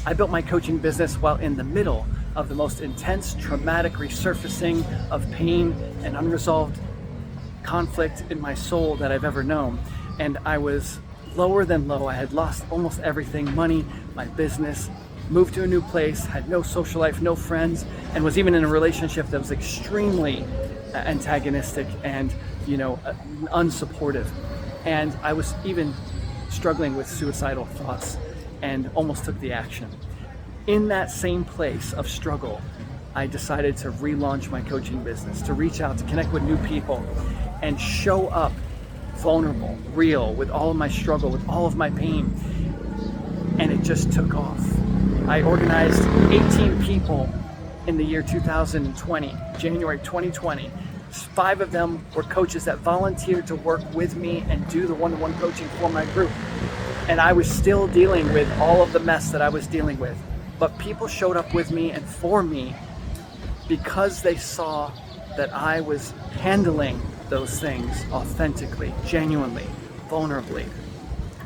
I built my coaching business while in the middle of the most intense, traumatic resurfacing of pain and unresolved conflict in my soul that I've ever known. And I was lower than low. I had lost almost everything, money, my business, moved to a new place, had no social life, no friends, and was even in a relationship that was extremely antagonistic and, unsupportive. And I was even struggling with suicidal thoughts and almost took the action. In that same place of struggle, I decided to relaunch my coaching business, to reach out, to connect with new people, and show up vulnerable, real, with all of my struggle, with all of my pain. And it just took off. I organized 18 people in the year 2020, January 2020. 5 of them were coaches that volunteered to work with me and do the one-to-one coaching for my group. And I was still dealing with all of the mess that I was dealing with. But people showed up with me and for me because they saw that I was handling those things authentically, genuinely, vulnerably.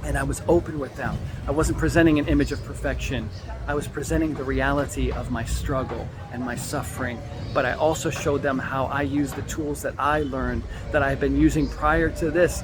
And I was open with them. I wasn't presenting an image of perfection. I was presenting the reality of my struggle and my suffering. But I also showed them how I use the tools that I learned, that I had been using prior to this,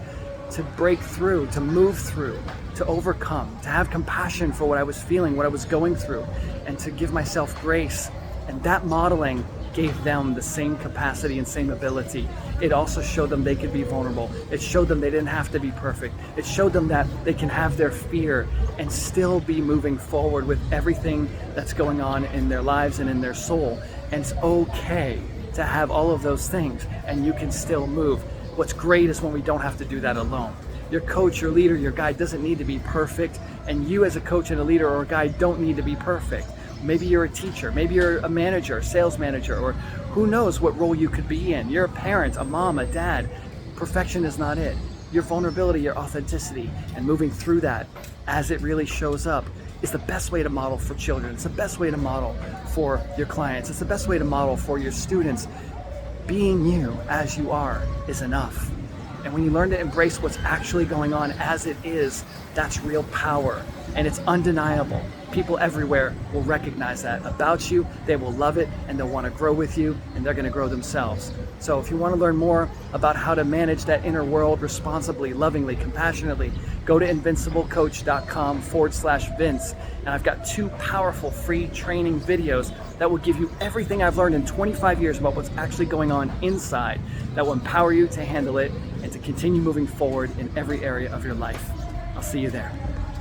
to break through, to move through, to overcome, to have compassion for what I was feeling, what I was going through, and to give myself grace. And that modeling gave them the same capacity and same ability. It also showed them they could be vulnerable. It showed them they didn't have to be perfect. It showed them that they can have their fear and still be moving forward with everything that's going on in their lives and in their soul. And it's okay to have all of those things and you can still move. What's great is when we don't have to do that alone. Your coach, your leader, your guide doesn't need to be perfect, and you as a coach and a leader or a guide don't need to be perfect. Maybe you're a teacher, maybe you're a manager, sales manager, or who knows what role you could be in. You're a parent, a mom, a dad. Perfection is not it. Your vulnerability, your authenticity, and moving through that as it really shows up is the best way to model for children. It's the best way to model for your clients. It's the best way to model for your students. Being you as you are is enough. And when you learn to embrace what's actually going on as it is, that's real power. And it's undeniable. People everywhere will recognize that about you. They will love it and they'll want to grow with you and they're going to grow themselves. So if you want to learn more about how to manage that inner world responsibly, lovingly, compassionately, go to invinciblecoach.com/Vince. And I've got 2 powerful free training videos that will give you everything I've learned in 25 years about what's actually going on inside that will empower you to handle it and to continue moving forward in every area of your life. I'll see you there.